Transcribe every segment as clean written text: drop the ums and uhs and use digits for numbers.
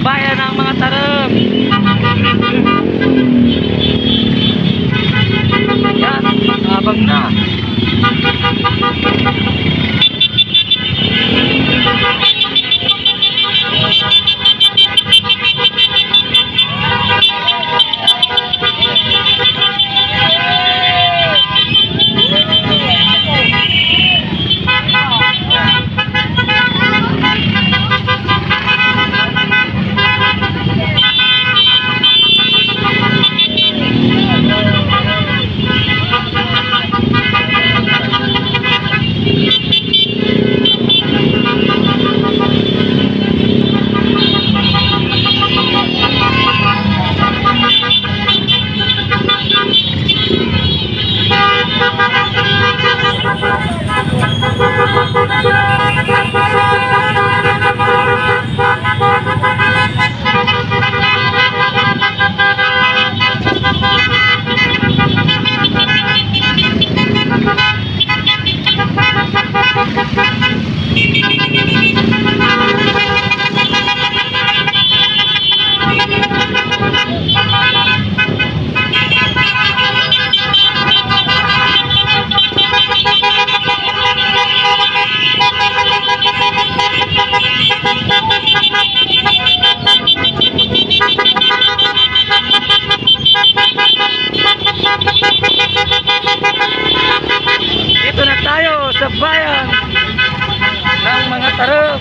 bayan ng mga tarong. Yan, habang na. Dito na tayo sa bayan ng mga tarong.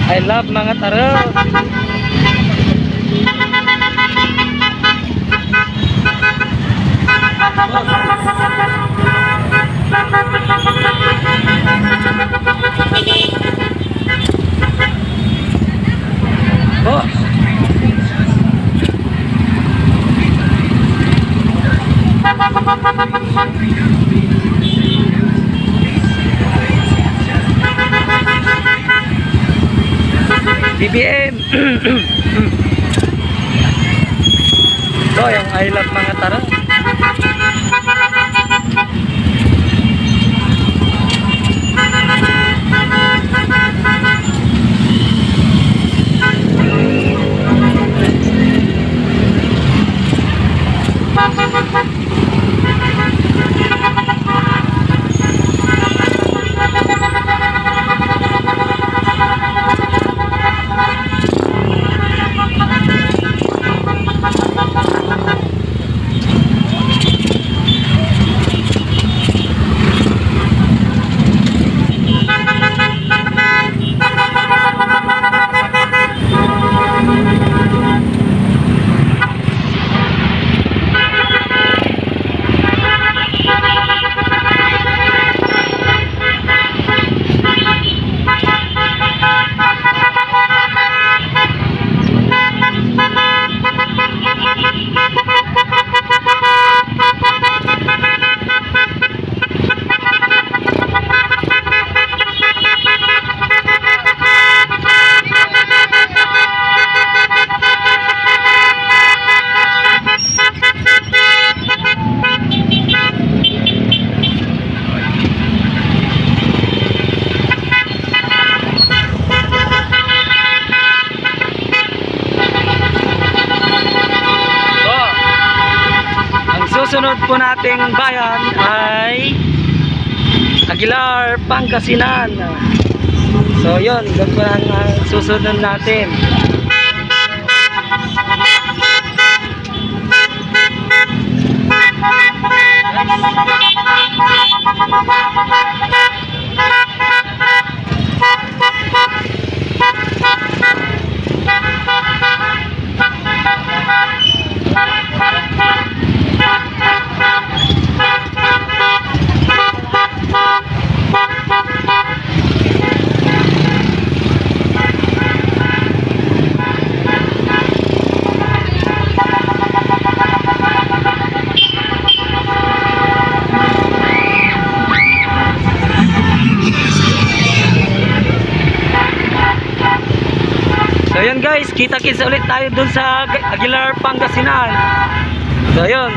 I love mga tarong. Oh. BBM. So, yung I love mga tarong. Susunod po nating bayan ay Aguilar, Pangasinan. So yun, doon po ang susunod natin. kita-kits ulit tayo dun sa Aguilar, Pangasinan. So, yun.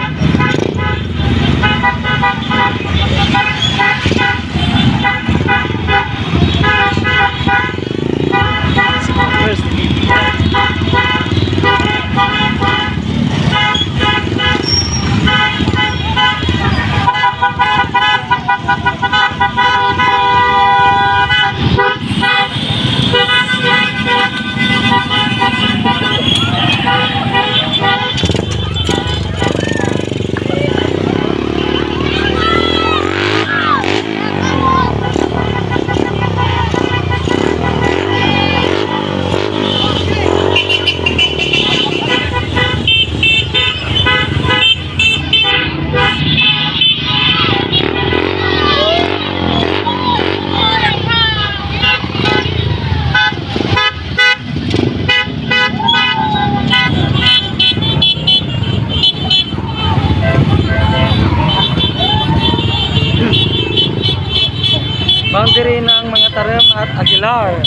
Boundary ng mga Tarem at Aguilar.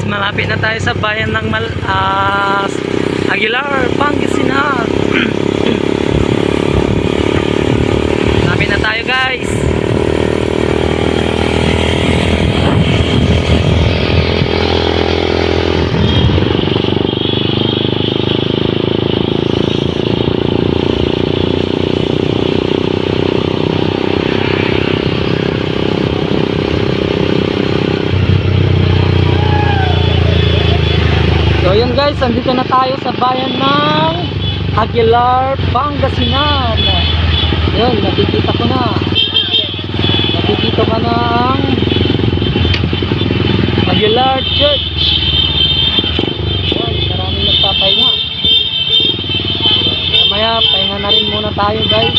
Malapit na tayo sa bayan ng Aguilar, Pangasinan. Malapit na tayo, guys. So yun guys, guys, andito na tayo sa bayan ng Aguilar, Pangasinan. Yun, nakikita ko na. Nakikita ka na ang Aguilar Church. Yun, maraming nagpapahinga. Mamaya, pahinga na rin muna tayo guys.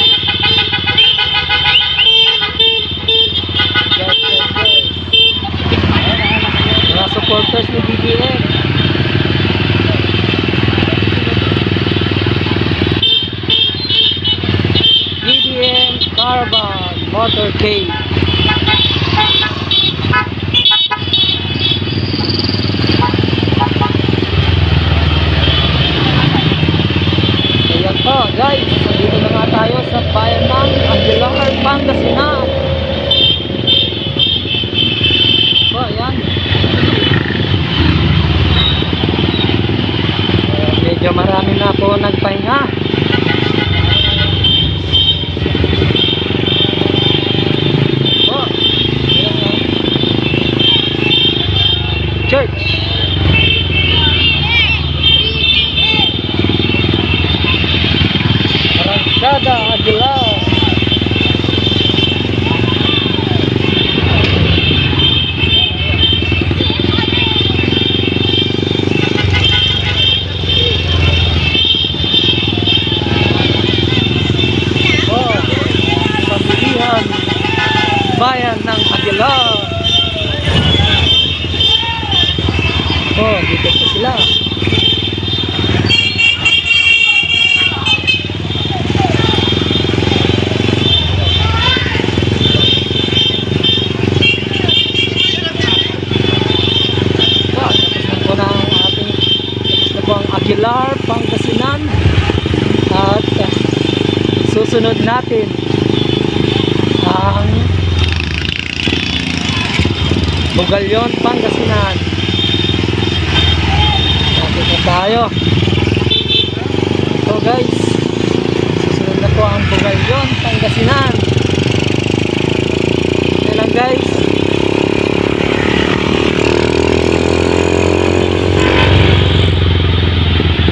Mga supporters ni BBM. BBM Caravan Motorcade. Ayan po guys, dito na nga tayo sa bayan ng Aguilar, Pangasinan. Po, ayan. Medyo marami na po nagpahinga. Po, ayan. Church. Arangkada Aguilar. Bayan ng Aguilar. Oh, dito po sila. Tapos na po na ang ating Aguilar, Pangasinan. At susunod natin ang Bugalyon, Pangasinan. Lapit na tayo. So guys, susunod na po ang Bugalyon, Pangasinan. Yan lang guys.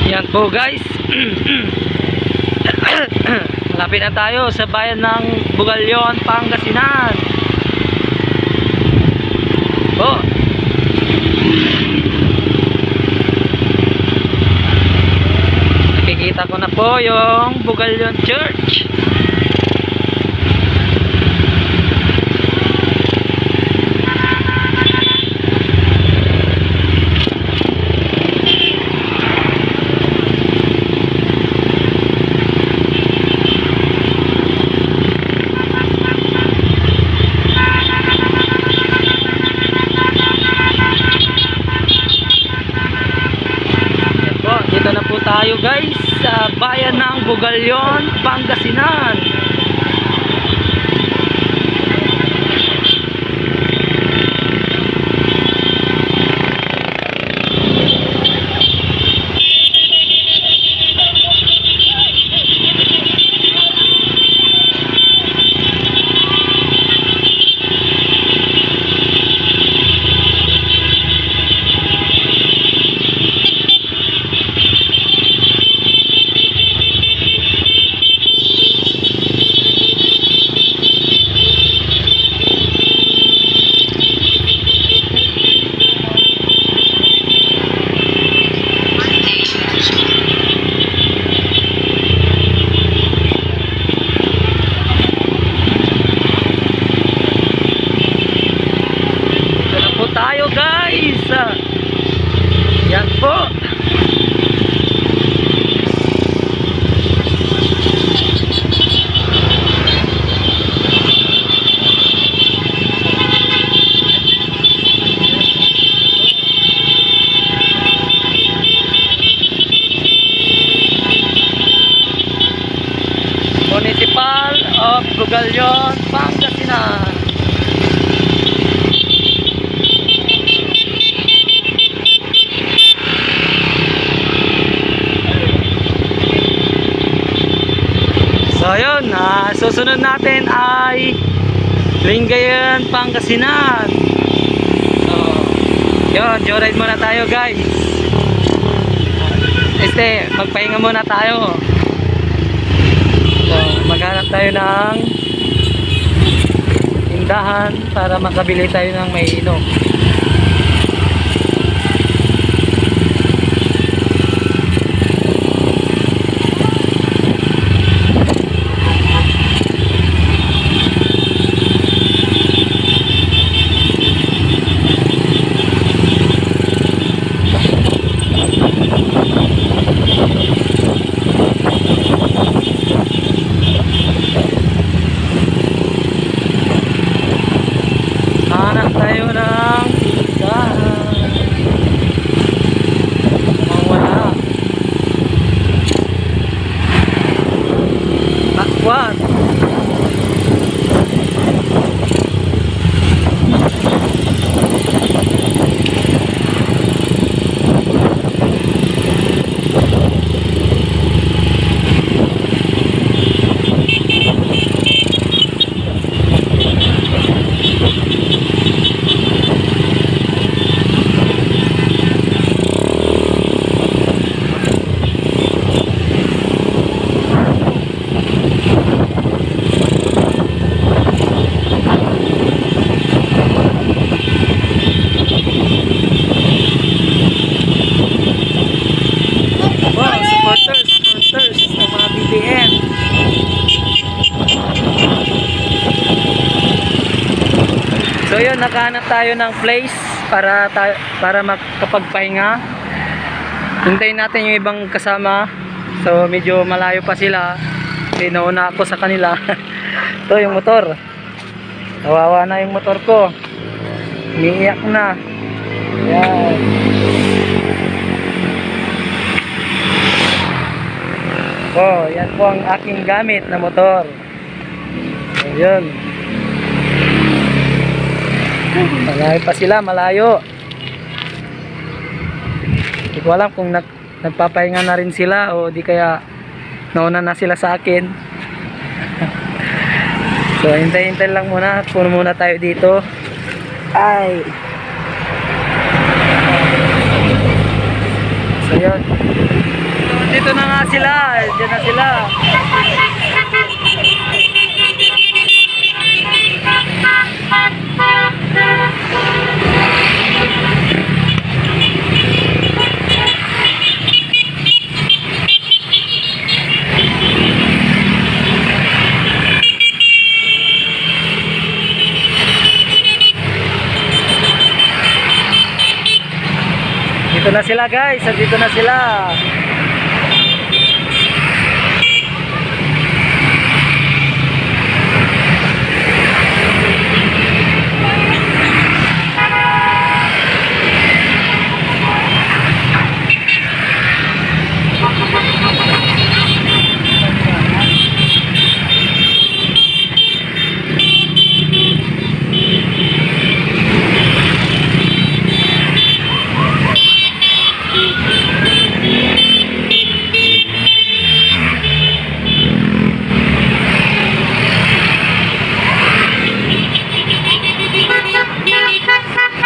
Yan po guys. Lapit na tayo sa bayan ng Bugalyon, Pangasinan. Oh. Nakikita ko na po yung Bugalyon Church. Dito na po tayo guys sa bayan ng Bugalyon, Pangasinan. Tayo guys. Yan po. Municipal of Bugalyon, Pangasinan. So ayun, susunod natin ay Lingayen, Pangasinan. So yun, joyride muna tayo guys. Este, magpahinga muna tayo. So, maghanap tayo ng tindahan para makabili tayo ng maiinom. Hanap tayo ng tindahan. Mukhang wala. Takwan. Wow, supporters ng mga BBM. So yun, nakahanap tayo ng place para makapagpahinga. Hintayin natin yung ibang kasama. So medyo malayo pa sila. Kasi nauna ako sa kanila. Ito yung motor. Kawawa na yung motor ko. Umiiyak na. Yan. Oh, yan po ang aking gamit na motor. So, yun. Malayo pa sila, malayo. Hindi ko alam kung nagpapahinga na rin sila o di kaya nauna na sila sa akin. So, hintay-hintay lang muna. Puno muna tayo dito. Ay. So, yun. Dito na nga sila. Diyan na sila. Dito na sila guys. Dito na sila.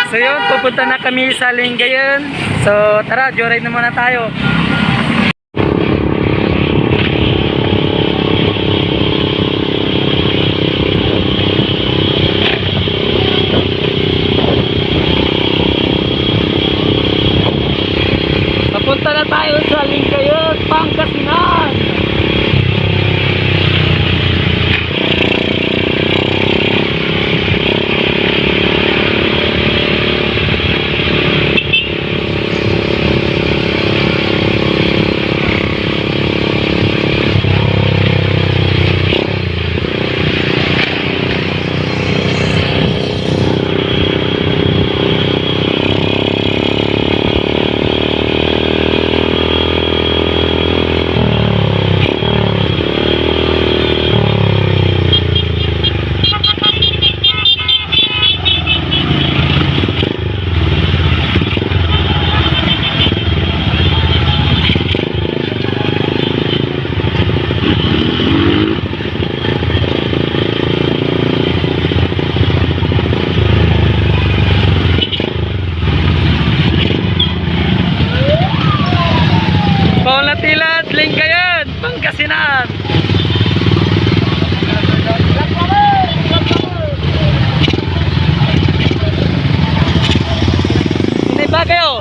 So yun, pupunta na kami sa Lingayen. So tara, joyride na muna tayo. Papunta na tayo sa Lingayen, Pangasinan. Pangasinan. Ini ba kayo?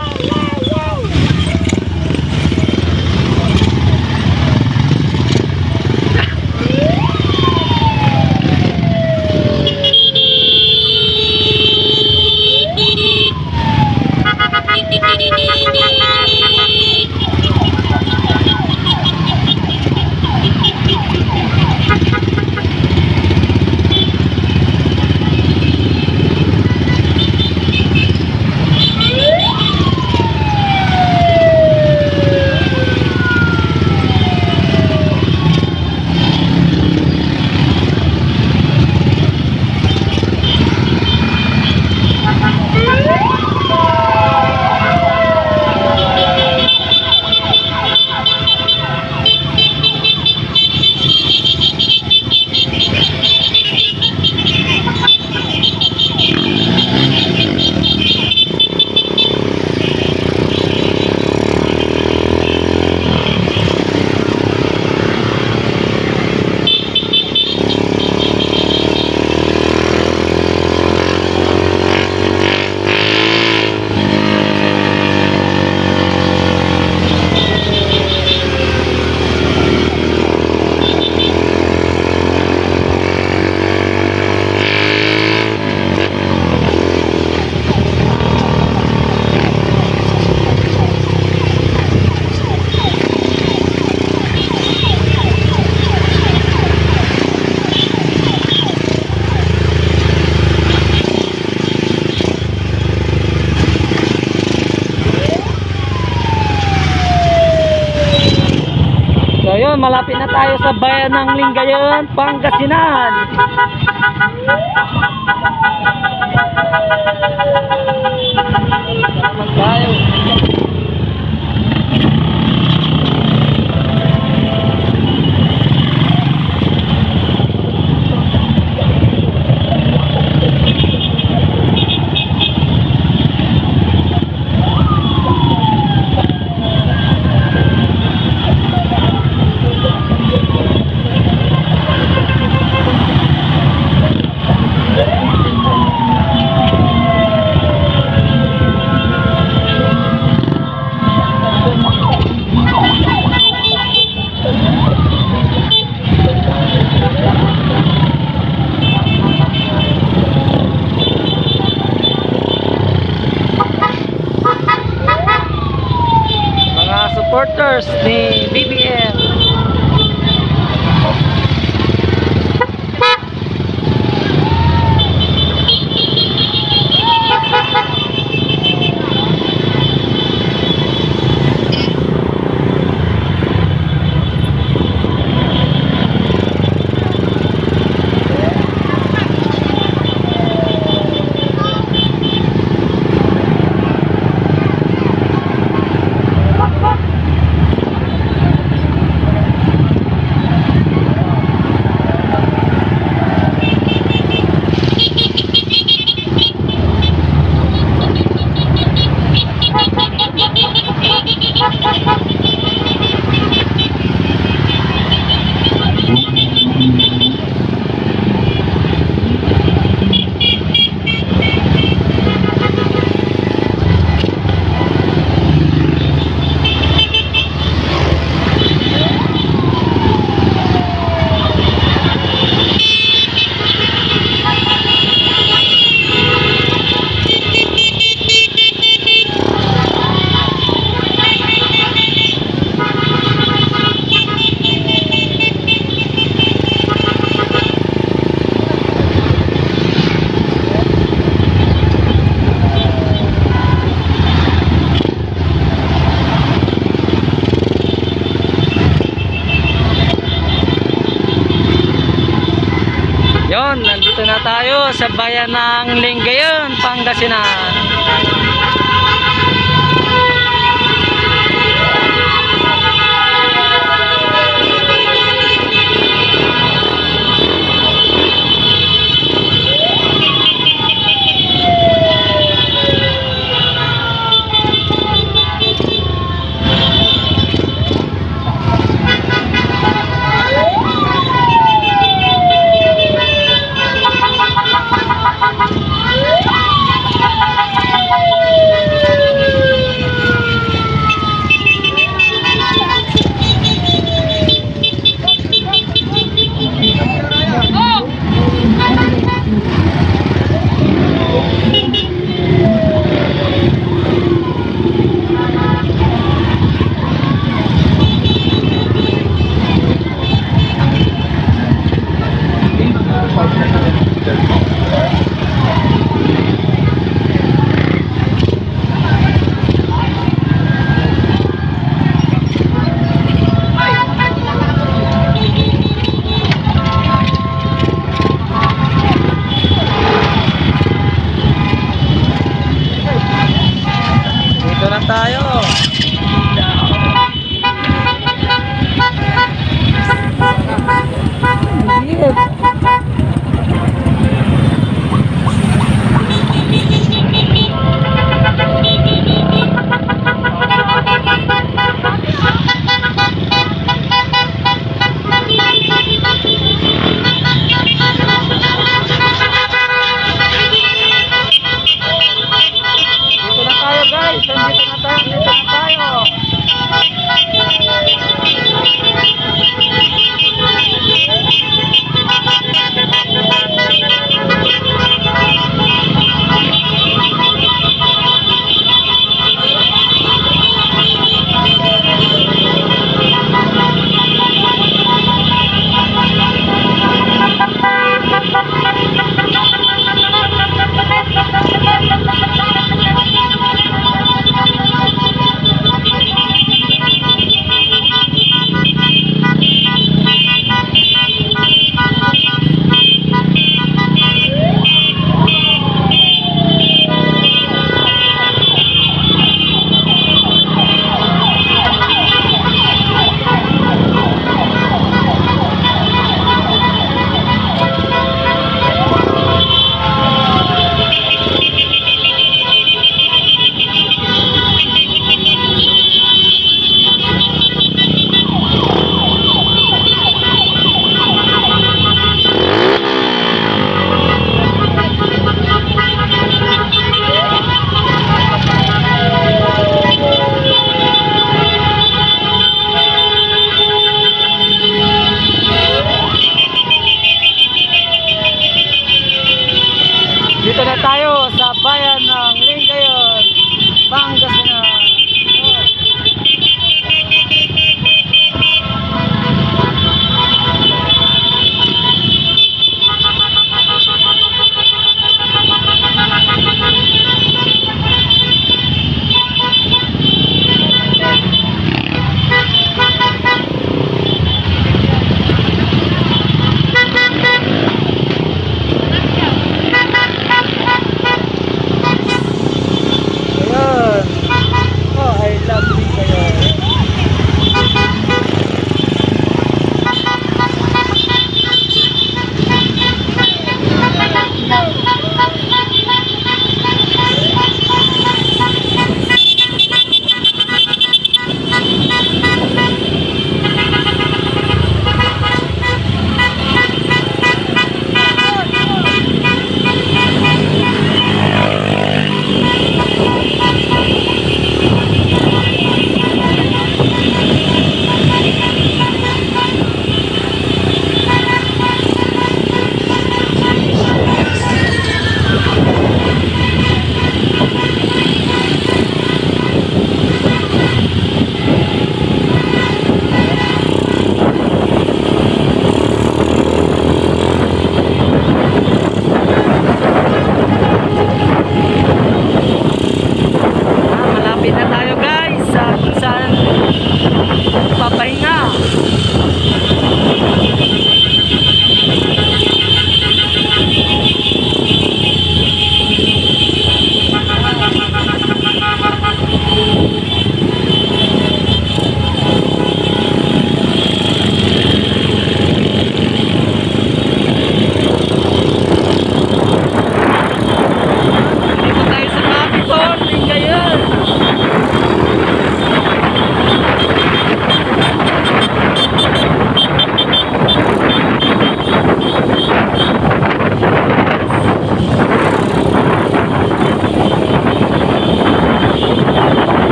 So yun, malapit na tayo sa bayan ng Lingayen, Pangasinan. Tayo. Supporters ni BBM. Yon, nandito na tayo sa bayan ng Lingayen, Pangasinan.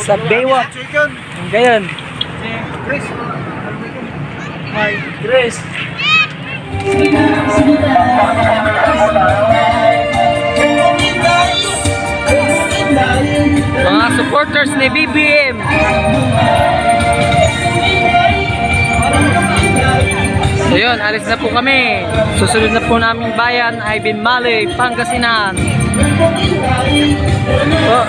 sa Baywalk. Ngayon. Chris. Hi, Chris. Mga supporters ni BBM. So yun, alis na po kami. Susunod na po naming bayan ay Binmaley, Pangasinan. Oh.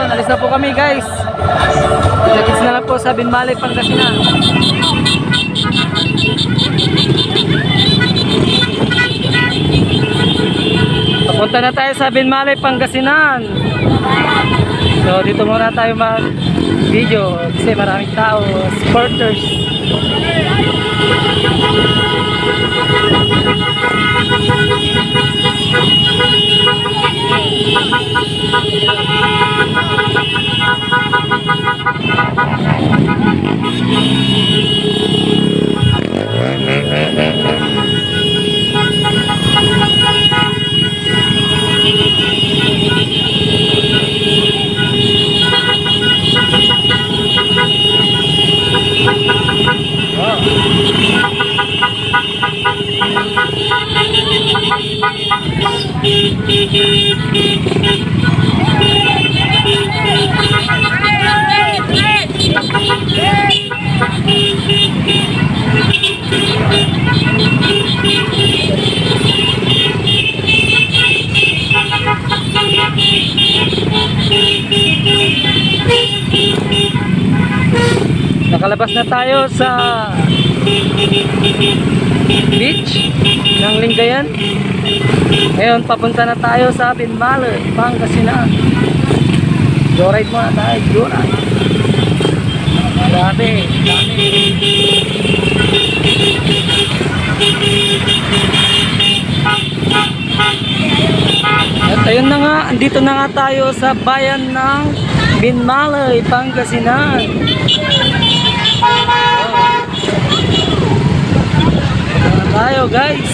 Alis na po kami guys. Nagkits na lang po sa Binmaley, Pangasinan. Papunta na tayo sa Binmaley, Pangasinan. So dito muna tayo mag-video kasi maraming tao, supporters. Nakalabas na tayo sa beach ng Lingayen. Ngayon papunta na tayo sa Binmaley, Pangasinan. Joyride muna tayo, joyride. Grabe, dami. At ayun na nga, andito na nga tayo sa bayan ng Binmaley, Pangasinan. Tayo guys.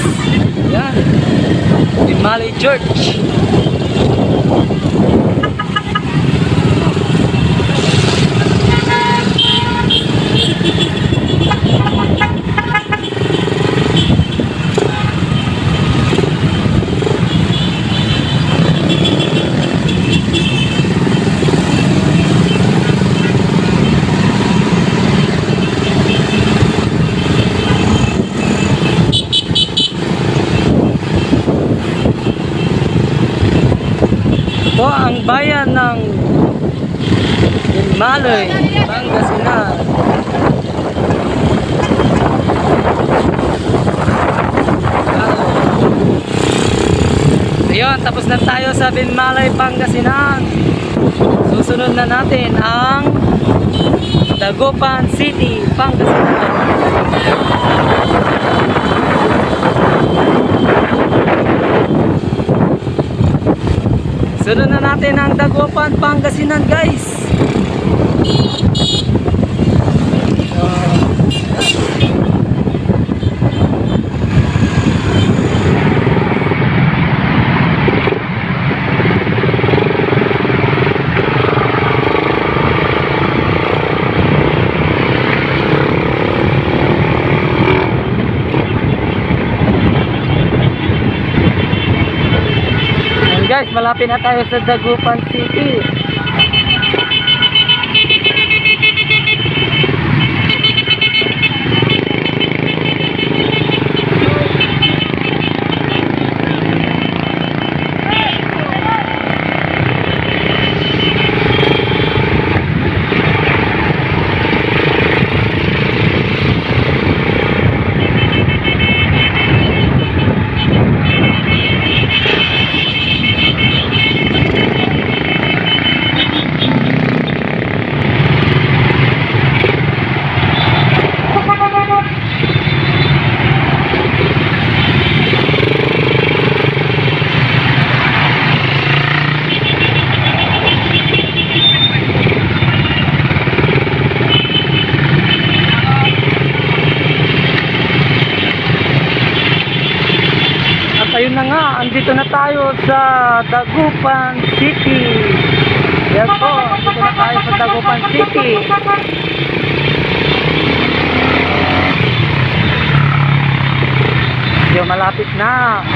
Yan. Binmaley Church. Ito ang bayan ng Binmaley, Pangasinan. Ayun, tapos na tayo sa Binmaley, Pangasinan. Susunod na natin ang Dagupan City, Pangasinan. Sunod na natin ang Dagupan, Pangasinan guys. Guys, malapit na tayo sa Dagupan City. nandito na tayo sa Dagupan City. Yan po, dito na tayo sa Dagupan City. Medyo malapit na.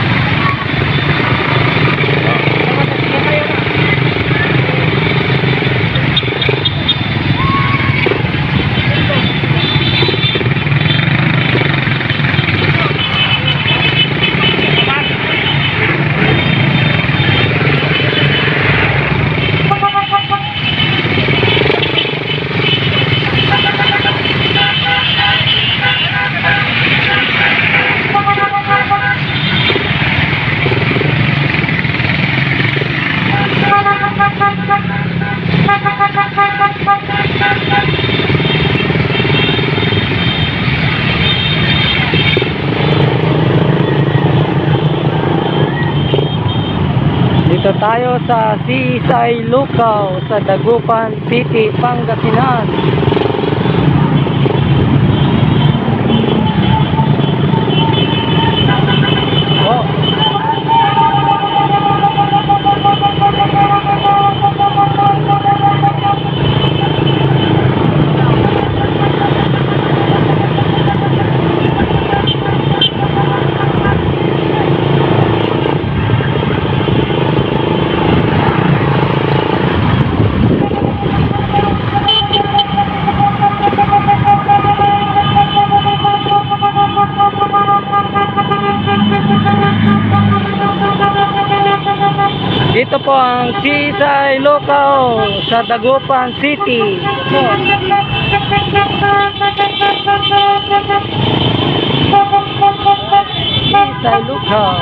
Dito tayo sa Seaside Lukaw sa Dagupan City, Pangasinan. Oh. Dito po ang Seaside Lukaw sa Dagupan City. Seaside Lukaw.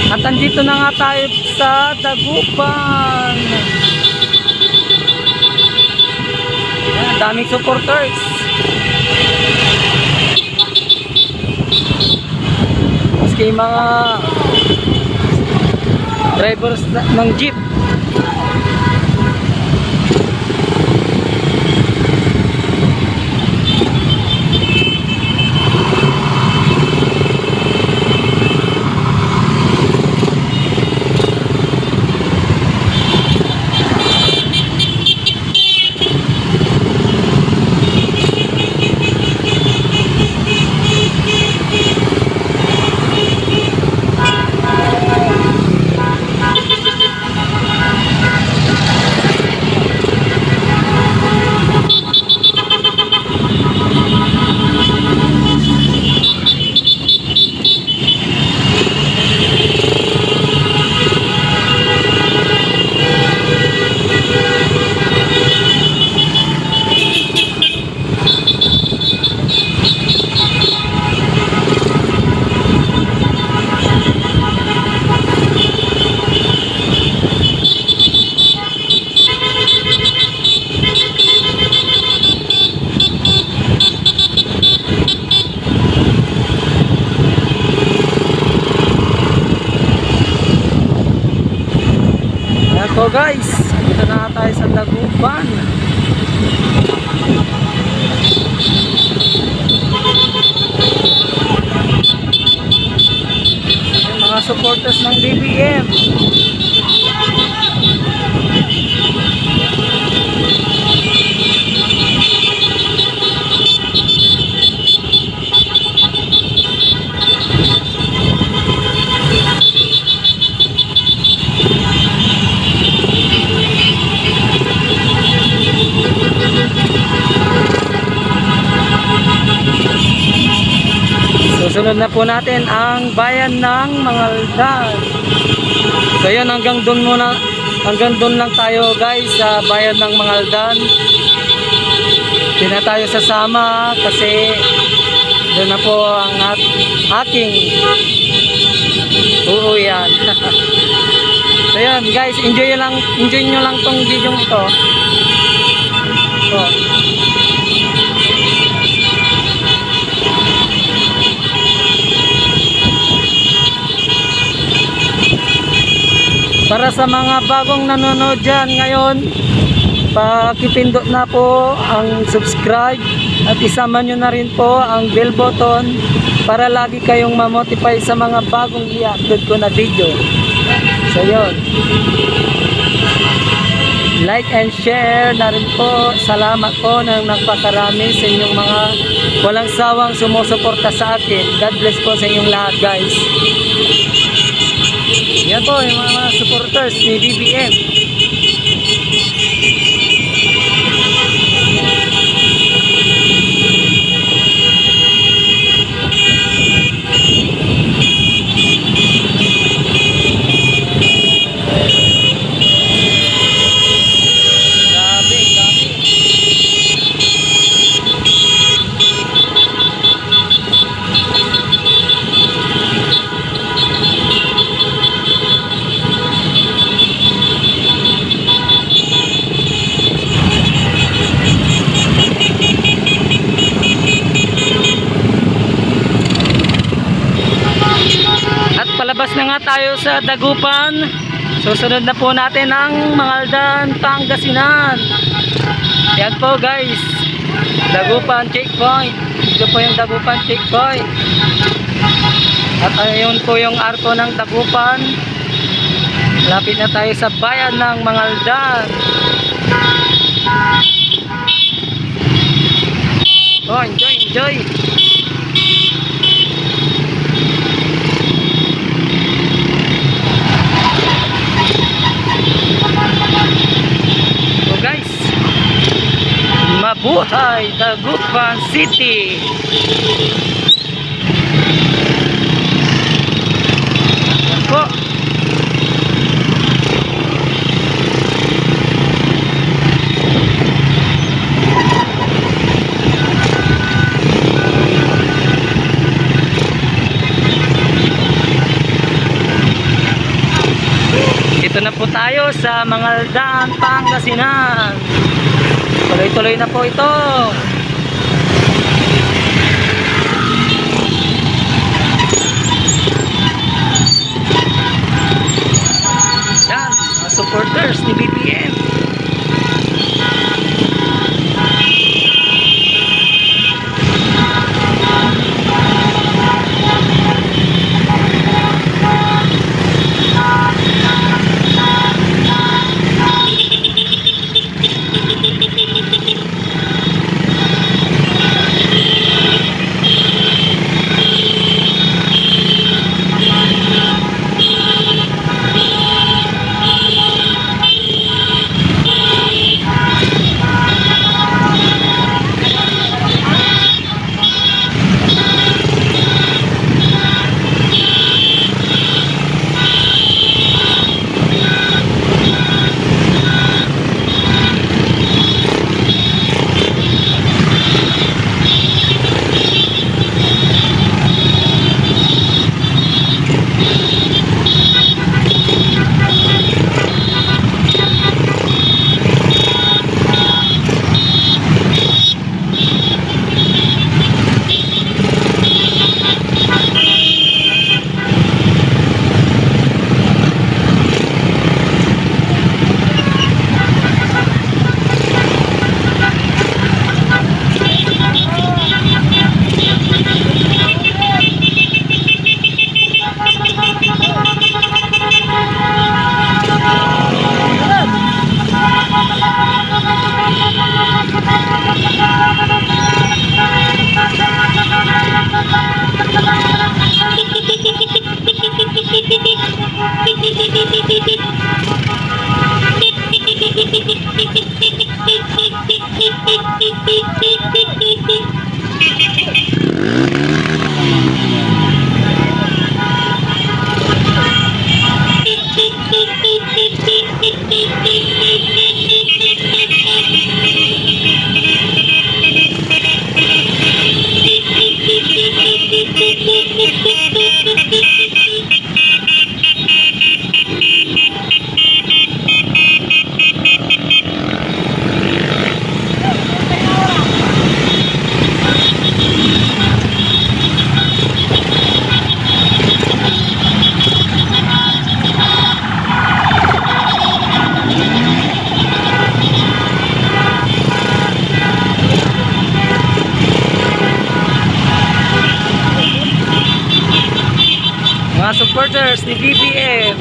At andito na nga tayo sa Dagupan. Ayan, daming supporters. Maski mga drivers ng jeep. So guys, dito na tayo sa Dagupan. Yung mga supporters ng BBM. na po natin ang bayan ng Mangaldan. So yun, hanggang doon lang tayo guys sa bayan ng Mangaldan. Hindi na tayo sasama kasi doon na po ang aking uuwian. So yun guys, enjoy nyo lang tong video ito. So, para sa mga bagong nanonood dyan ngayon, pakipindot na po ang subscribe at isama nyo na rin po ang bell button para lagi kayong ma-motivate sa mga bagong i-upload ko na video. So yun, like and share na rin po. Salamat po ng nagpakarami sa inyong mga walang sawang sumusuporta sa akin. God bless po sa inyong lahat guys. Yan po yung mga supporters ni BBM. Palabas na nga tayo sa Dagupan. Susunod na po natin ang Mangaldan, Pangasinan. Yan po guys, Dagupan checkpoint. Ito po yung Dagupan checkpoint. At ayun po yung arko ng Dagupan. Lapit na tayo sa bayan ng Mangaldan. Oh, enjoy. Guys, mabuhay Dagupan City. Yan po. Ito na po tayo sa Mangaldan, Pangasinan. Tuloy-tuloy na po ito. Yan, mga supporters ni BBM. Mga supporters ni BBM.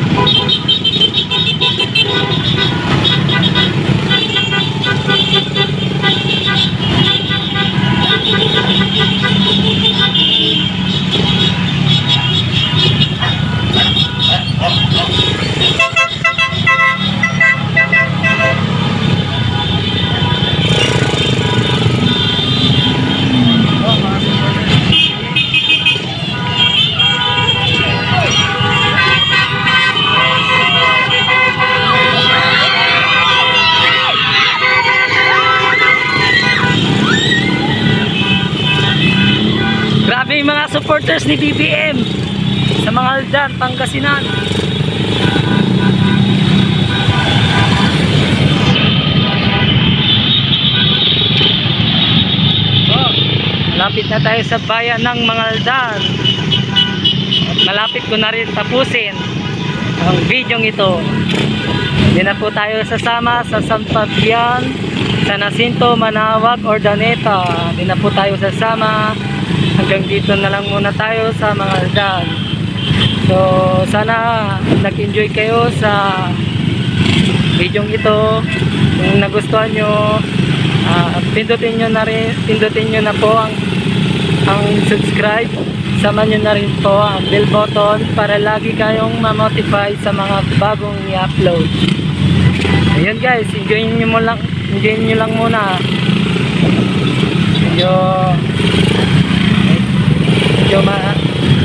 Grabe yung mga supporters ni BBM sa mga Aldan, Pangasinan. Oh, malapit na tayo sa bayan ng Mangaldan. At malapit ko na rin tapusin ang video ito. Hindi na po tayo sasama sa San Fabian, San Jacinto, Manawag, Ordaneta. Hindi na po tayo sasama. Hanggang dito na lang muna tayo sa Mangaldan. So sana nag-enjoy kayo sa video ito. Kung nagustuhan nyo, pindutin nyo na po ang subscribe. Sama nyo na rin po ang bell button para lagi kayong ma-notify sa mga bagong i-upload. Ayun guys, enjoy nyo lang muna.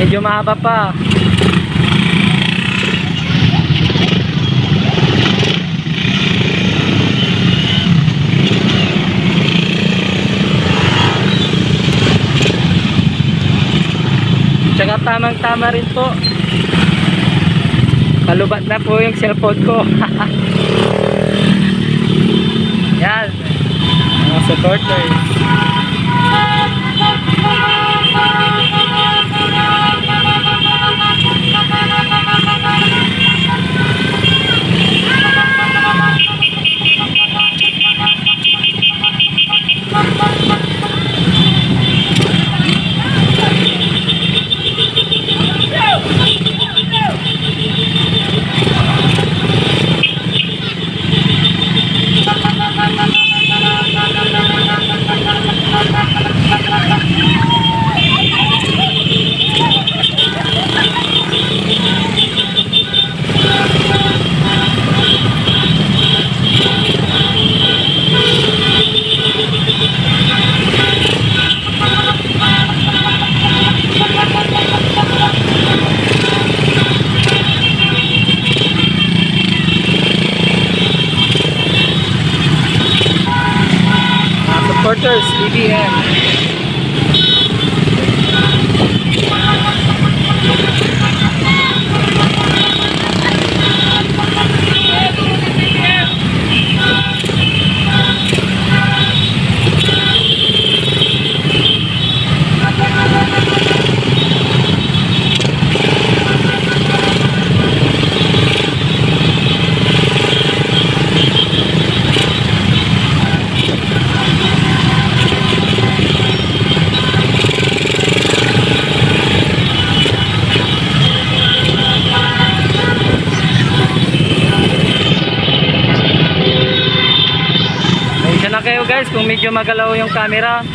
Medyo mahaba pa. Tsaka tamang-tama rin po. Kalubat na po yung cellphone ko. Yan. Mga supporters. Supporters, BBM. Na kayo guys kung medyo magalaw yung camera.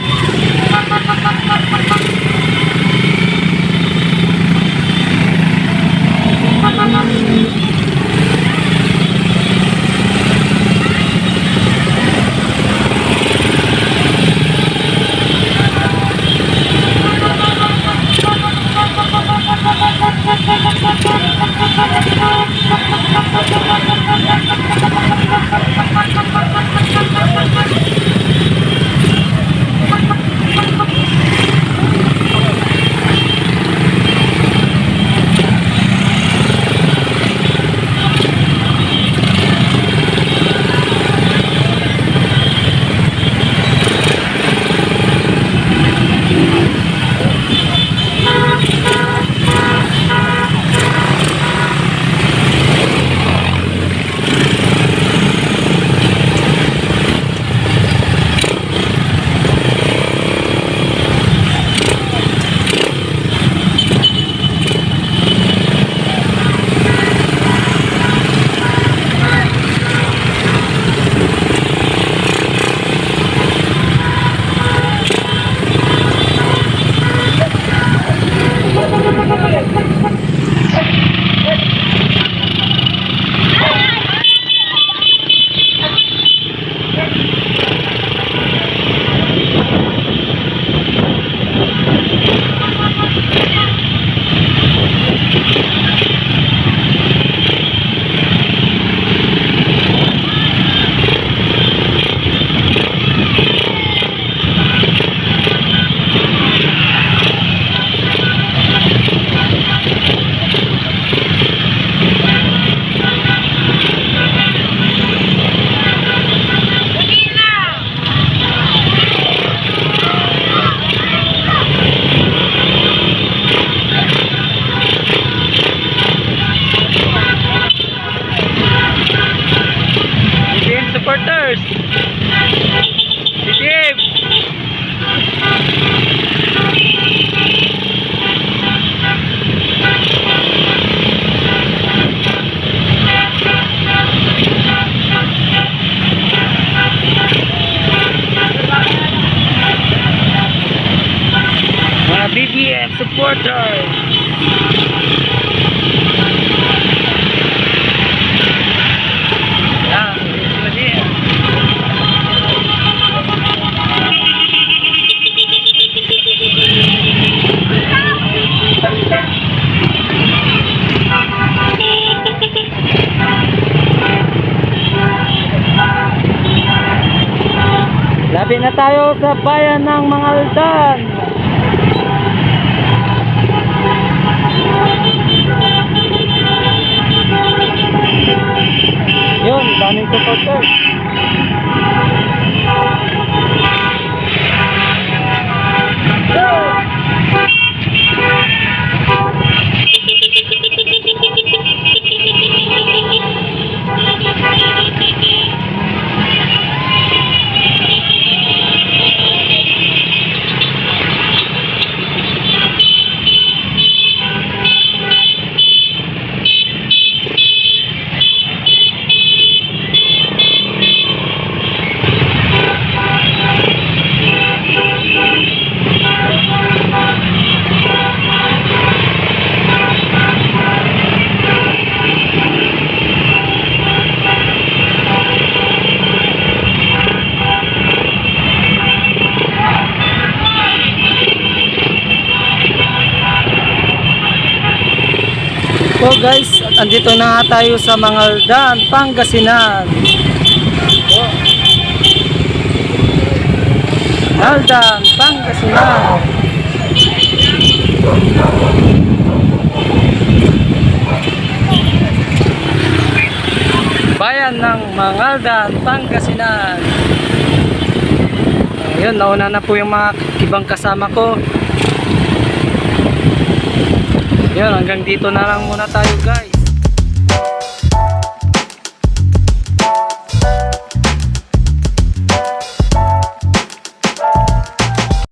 na tayo sa bayan ng Mangaldan. Yun, daming supporters. So guys, andito na nga tayo sa Mangaldan, Pangasinan. Mangaldan, Pangasinan. Bayan ng Mangaldan, Pangasinan. Ayun, nauna na po yung mga ibang kasama ko. Yun, hanggang dito na lang muna tayo guys.